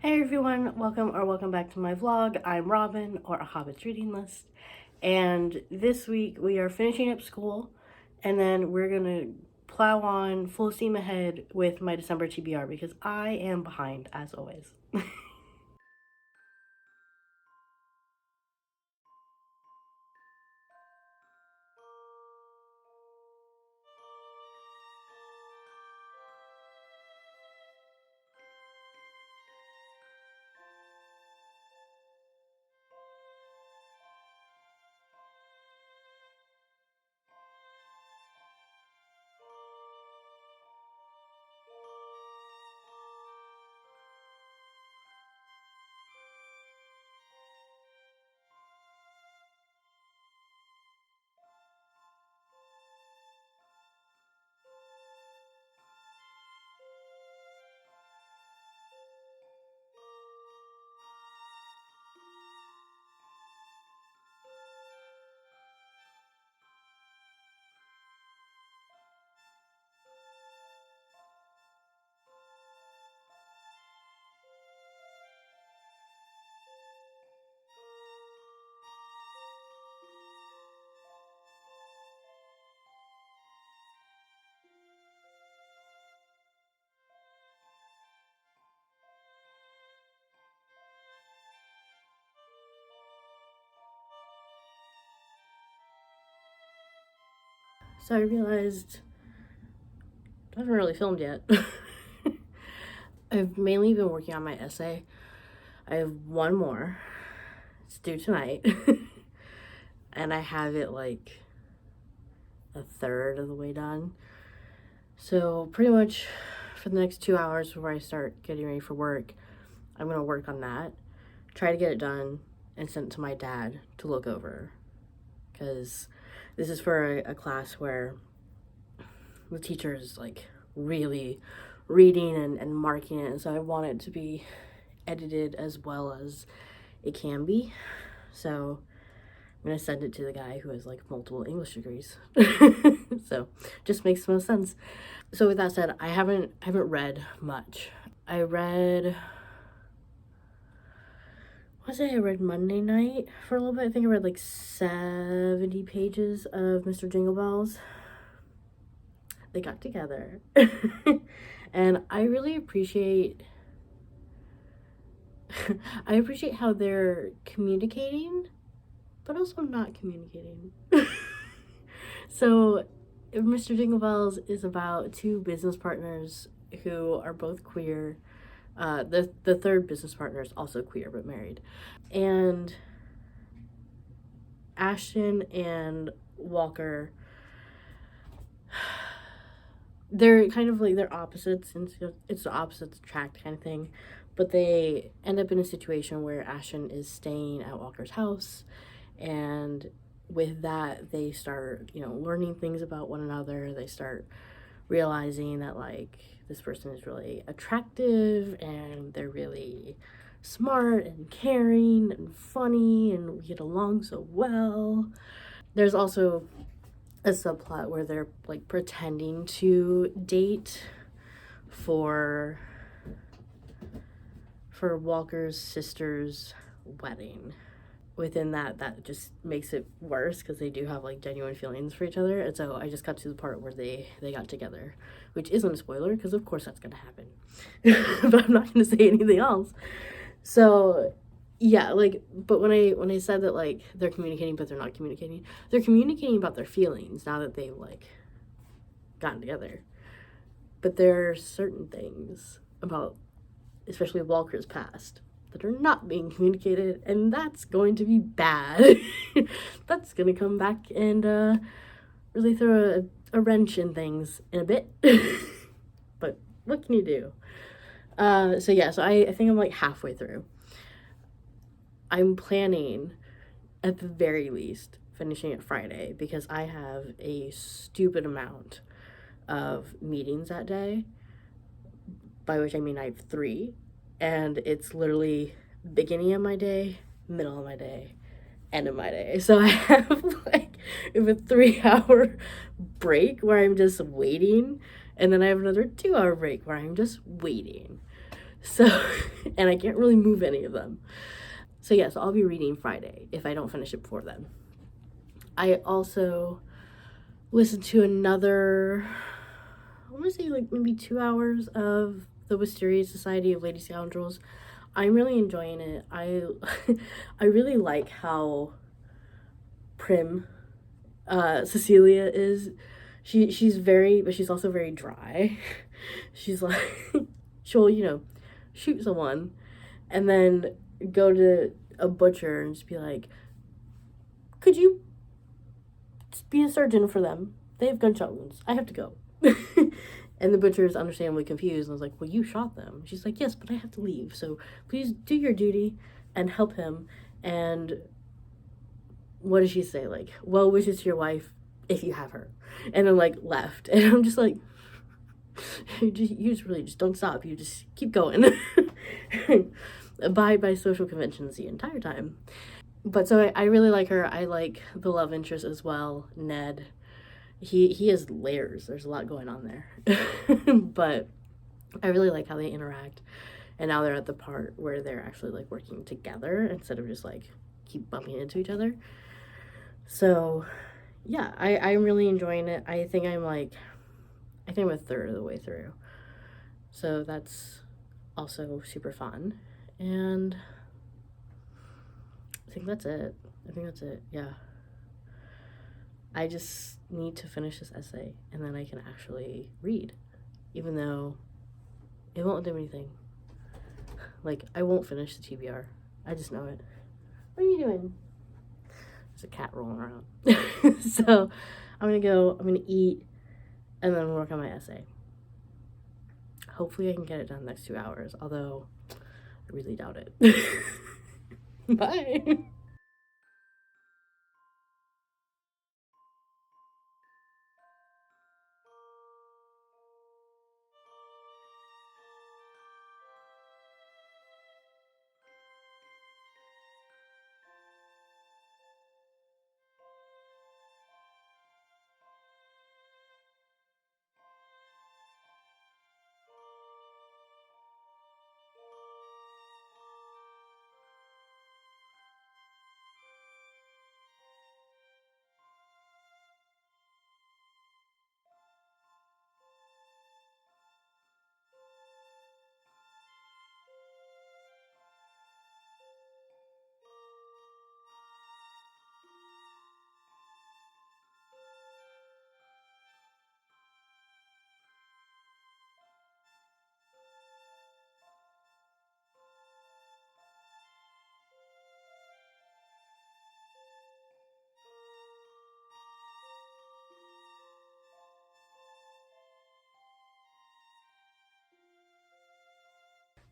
Hey everyone, welcome back to my vlog. I'm Robin, or A Hobbit's Reading List, and this week we are finishing up school, and then we're gonna plow on full steam ahead with my December TBR because I am behind as always. So I realized I haven't really filmed yet. I've mainly been working on my essay. I have one more. It's due tonight. And I have it like a third of the way done. So pretty much for the next 2 hours before I start getting ready for work, I'm gonna work on that, try to get it done, and send it to my dad to look over. Because this is for a class where the teacher is like really reading and marking it, and so I want it to be edited as well as it can be. So I'm gonna send it to the guy who has like multiple English degrees. So just makes the most sense. So with that said, I haven't read much. I read Monday night for a little bit. I think I read like 70 pages of Mr. Jingle Bells. They got together. And I really appreciate how they're communicating, but also not communicating. So Mr. Jingle Bells is about two business partners who are both queer. The third business partner is also queer but married. And Ashton and Walker, they're kind of like, they're opposites, and it's the opposites attract kind of thing. But they end up in a situation where Ashton is staying at Walker's house, and with that they start, learning things about one another. They start realizing that like this person is really attractive and they're really smart and caring and funny and we get along so well. There's also a subplot where they're like pretending to date for Walker's sister's wedding. Within that just makes it worse because they do have like genuine feelings for each other. And so I just got to the part where they got together, which isn't a spoiler because of course that's gonna happen. But I'm not gonna say anything else. So yeah, like, but when I said that like they're communicating but they're not communicating, they're communicating about their feelings now that they've like gotten together. But there are certain things about especially Walker's past that are not being communicated, and that's going to be bad. That's gonna come back and really throw a wrench in things in a bit. But what can you do? So yeah, so I think I'm like halfway through. I'm planning, at the very least, finishing it Friday because I have a stupid amount of meetings that day, by which I mean I have 3. And it's literally beginning of my day, middle of my day, end of my day. So I have like a 3-hour break where I'm just waiting, and then I have another 2-hour break where I'm just waiting. So, and I can't really move any of them. So yes, I'll be reading Friday if I don't finish it before then. I also listened to another, I want to say like maybe 2 hours of the Wisteria Society of Lady Scoundrels. I'm really enjoying it. I I really like how prim Cecilia is. She's very, but she's also very dry. She's like, she'll shoot someone, and then go to a butcher and just be like, "Could you be a surgeon for them? They have gunshot wounds. I have to go." And the butcher is understandably confused and was like, "Well, you shot them." She's like, "Yes, but I have to leave. So please do your duty and help him." And what does she say? Like, "Well wishes to your wife if you have her." And then like left. And I'm just like, you just really just don't stop. You just keep going. Abide by social conventions the entire time. But so I really like her. I like the love interest as well, Ned. He has layers. There's a lot going on there. But I really like how they interact. And now they're at the part where they're actually like working together instead of just like keep bumping into each other. So yeah, I'm really enjoying it. I think I'm a third of the way through. So that's also super fun. And I think that's it. Yeah. I just need to finish this essay and then I can actually read, even though it won't do anything. Like, I won't finish the TBR. I just know it. What are you doing? There's a cat rolling around. So I'm gonna eat, and then work on my essay. Hopefully I can get it done next 2 hours, although I really doubt it. Bye.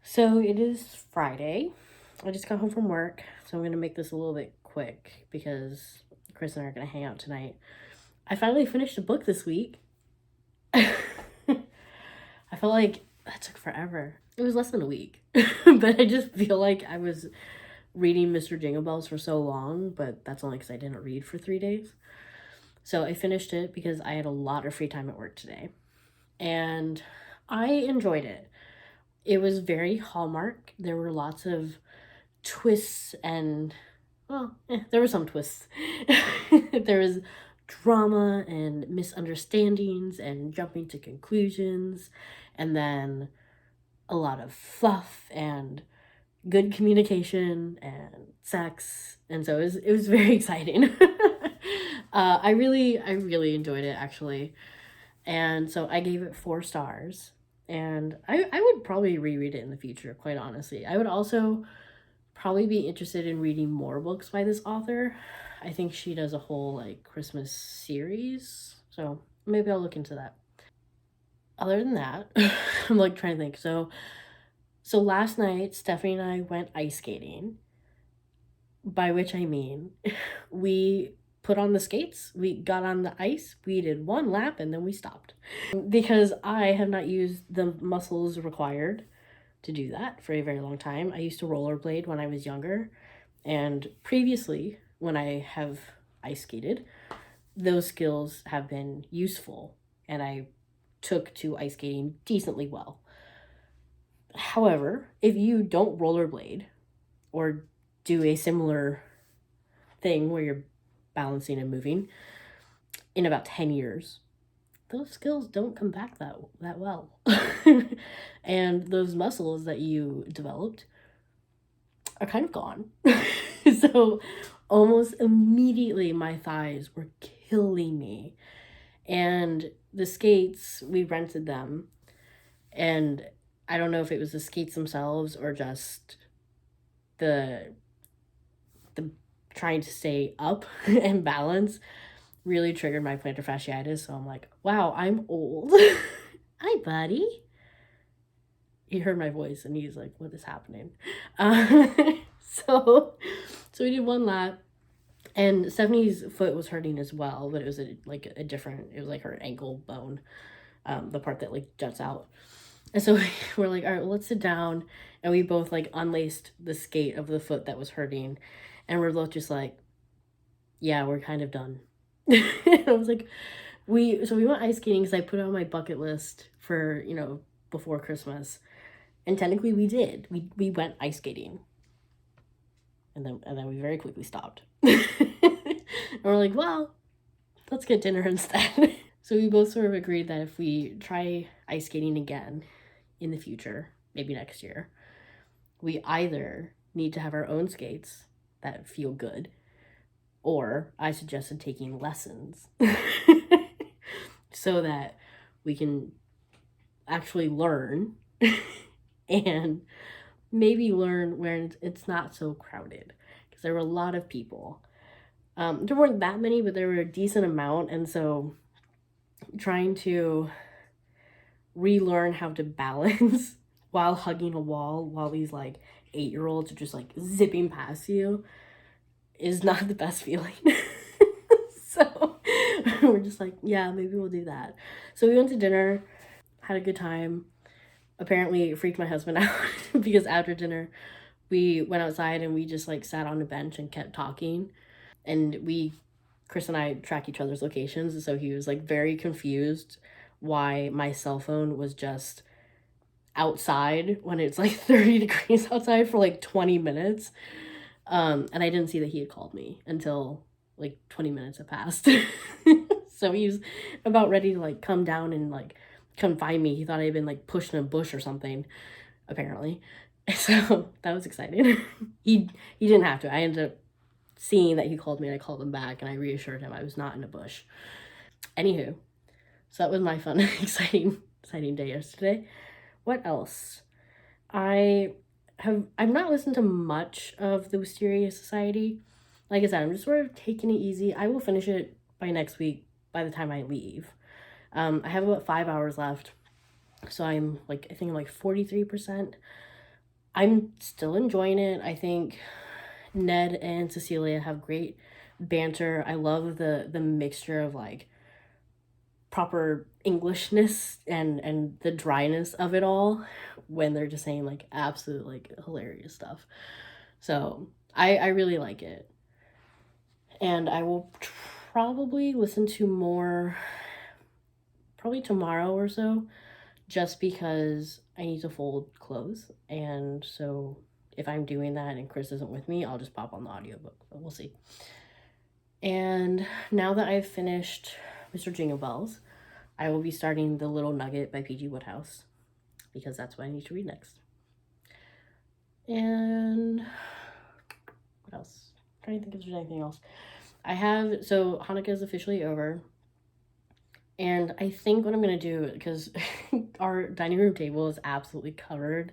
So it is Friday. I just got home from work, so I'm gonna make this a little bit quick because Chris and I are gonna hang out tonight. I finally finished a book this week. I felt like that took forever. It was less than a week, but I just feel like I was reading Mr. Jingle Bells for so long, but that's only because I didn't read for 3 days. So I finished it because I had a lot of free time at work today, and I enjoyed it. It was very Hallmark. There were lots of twists and, well, there were some twists. There was drama and misunderstandings and jumping to conclusions, and then a lot of fluff and good communication and sex, and so it was very exciting. I really enjoyed it actually, and so I gave it 4 stars. And I would probably reread it in the future, quite honestly. I would also probably be interested in reading more books by this author. I think she does a whole like Christmas series, so maybe I'll look into that. Other than that, I'm like trying to think. So last night Stephanie and I went ice skating, by which I mean we put on the skates, we got on the ice, we did one lap, and then we stopped because I have not used the muscles required to do that for a very long time. I used to rollerblade when I was younger, and previously, when I have ice skated, those skills have been useful, and I took to ice skating decently well. However, if you don't rollerblade or do a similar thing where you're balancing and moving in about 10 years, those skills don't come back that well. And those muscles that you developed are kind of gone. So almost immediately my thighs were killing me. And the skates, we rented them, and I don't know if it was the skates themselves or just the the trying to stay up and balance really triggered my plantar fasciitis. So I'm like, wow, I'm old. Hi, buddy. He heard my voice and he's like, what is happening? Uh, so so we did one lap, and Stephanie's foot was hurting as well, but it was a different, it was like her ankle bone, the part that like juts out. And so we're like, all right, well, let's sit down. And we both like unlaced the skate of the foot that was hurting. And we're both just like, yeah, we're kind of done. And I was like, we went ice skating because I put it on my bucket list for, before Christmas. And technically we did. We went ice skating. And then we very quickly stopped. And we're like, well, let's get dinner instead. So we both sort of agreed that if we try ice skating again in the future, maybe next year, we either need to have our own skates that feel good, or I suggested taking lessons so that we can actually learn and maybe learn where it's not so crowded, because there were a lot of people. There weren't that many, but there were a decent amount, and so trying to relearn how to balance while hugging a wall while these like 8-year-olds are just like zipping past you is not the best feeling. So we're just like, yeah, maybe we'll do that. So we went to dinner, had a good time. Apparently it freaked my husband out because after dinner we went outside and we just like sat on a bench and kept talking. And Chris and I track each other's locations, and so he was like very confused why my cell phone was just outside when it's like 30 degrees outside for like 20 minutes. And I didn't see that he had called me until like 20 minutes had passed. So he was about ready to like come down and like come find me. He thought I had been like pushed in a bush or something, apparently. So that was exciting. He didn't have to. I ended up seeing that he called me, and I called him back, and I reassured him I was not in a bush. Anywho, so that was my fun, exciting day yesterday. What else? I've not listened to much of the Wisteria Society. Like I said, I'm just sort of taking it easy. I will finish it by next week, by the time I leave. I have about 5 hours left, so I'm like, I think I'm like 43%. I'm still enjoying it. I think Ned and Cecilia have great banter. I love the mixture of like proper Englishness and the dryness of it all when they're just saying like absolute like hilarious stuff. So I really like it. And I will probably listen to more probably tomorrow or so, just because I need to fold clothes. And so if I'm doing that and Chris isn't with me, I'll just pop on the audiobook, but we'll see. And now that I've finished Mr. Jingle Bells, I will be starting The Little Nugget by P.G. Wodehouse, because that's what I need to read next. And what else? I'm trying to think if there's anything else. So Hanukkah is officially over. And I think what I'm going to do, because our dining room table is absolutely covered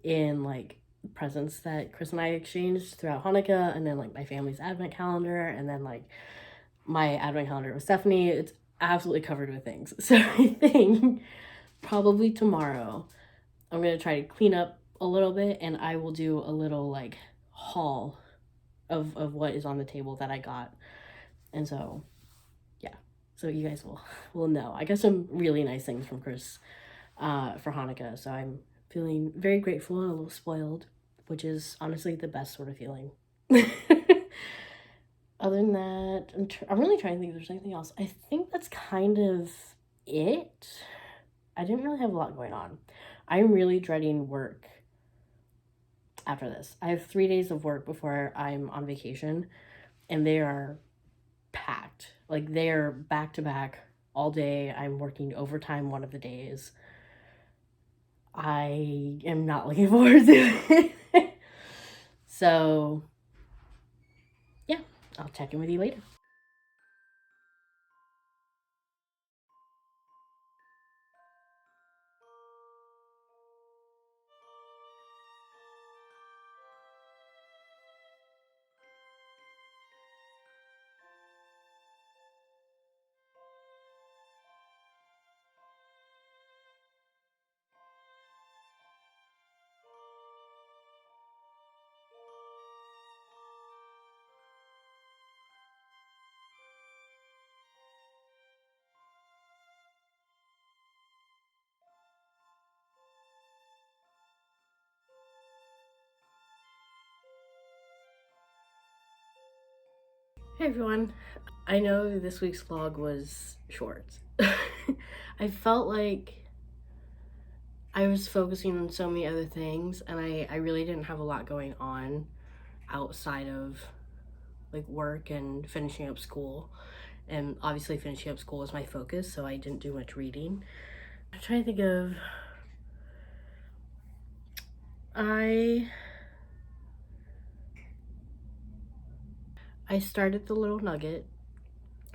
in like presents that Chris and I exchanged throughout Hanukkah, and then like my family's advent calendar, and then like my advent calendar with Stephanie. It's absolutely covered with things. So I think probably tomorrow I'm going to try to clean up a little bit, and I will do a little like haul of what is on the table that I got. And so so you guys will know. I got some really nice things from Chris for Hanukkah, so I'm feeling very grateful and a little spoiled, which is honestly the best sort of feeling. Other than that, I'm really trying to think if there's anything else. I think that's kind of it. I didn't really have a lot going on. I'm really dreading work after this. I have 3 days of work before I'm on vacation, and they are packed. Like, they are back to back all day. I'm working overtime one of the days. I am not looking forward to it. So, yeah, I'll check in with you later. Hey everyone. I know this week's vlog was short. I felt like I was focusing on so many other things, and I really didn't have a lot going on outside of like work and finishing up school. And obviously finishing up school was my focus, so I didn't do much reading. I'm trying to think of I started The Little Nugget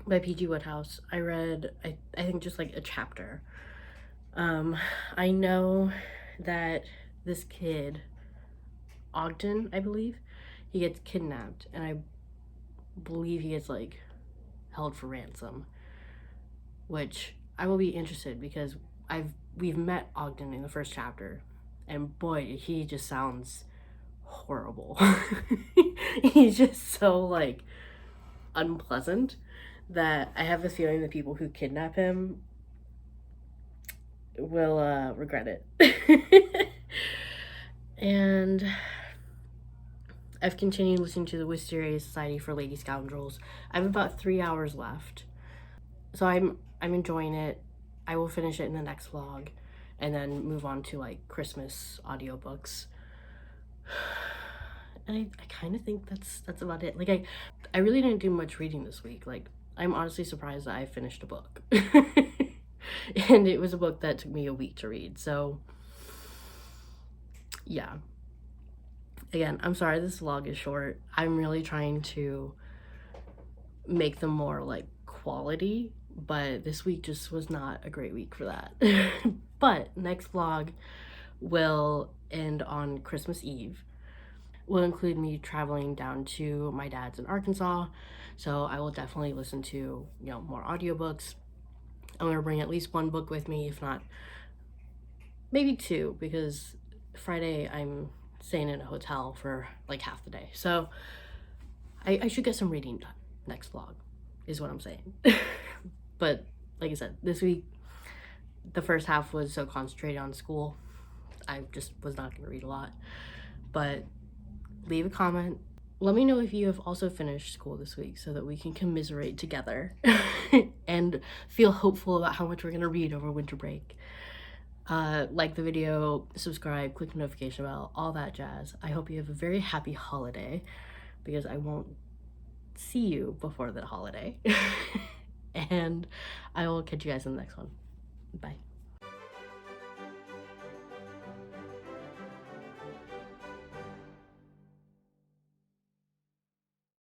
by P.G. Wodehouse. I read I think just like a chapter. I know that this kid, Ogden, I believe, he gets kidnapped, and I believe he gets like held for ransom, which I will be interested because we've met Ogden in the first chapter, and boy, he just sounds horrible. He's just so like unpleasant that I have a feeling the people who kidnap him will regret it. And I've continued listening to the Wisteria Society for Lady Scoundrels. I have about 3 hours left, so I'm enjoying it. I will finish it in the next vlog, and then move on to like Christmas audiobooks. And I kind of think that's about it. Like I really didn't do much reading this week. Like, I'm honestly surprised that I finished a book. And it was a book that took me a week to read. So yeah. Again, I'm sorry this vlog is short. I'm really trying to make them more like quality, but this week just was not a great week for that. But next vlog will end on Christmas Eve. Will include me traveling down to my dad's in Arkansas, so I will definitely listen to, more audiobooks. I'm gonna bring at least one book with me, if not maybe two, because Friday I'm staying in a hotel for like half the day, so I should get some reading done next vlog is what I'm saying. But like I said, this week the first half was so concentrated on school, I just was not gonna read a lot. But leave a comment. Let me know if you have also finished school this week so that we can commiserate together and feel hopeful about how much we're going to read over winter break. Like the video, subscribe, click the notification bell, all that jazz. I hope you have a very happy holiday, because I won't see you before the holiday. And I will catch you guys in the next one. Bye.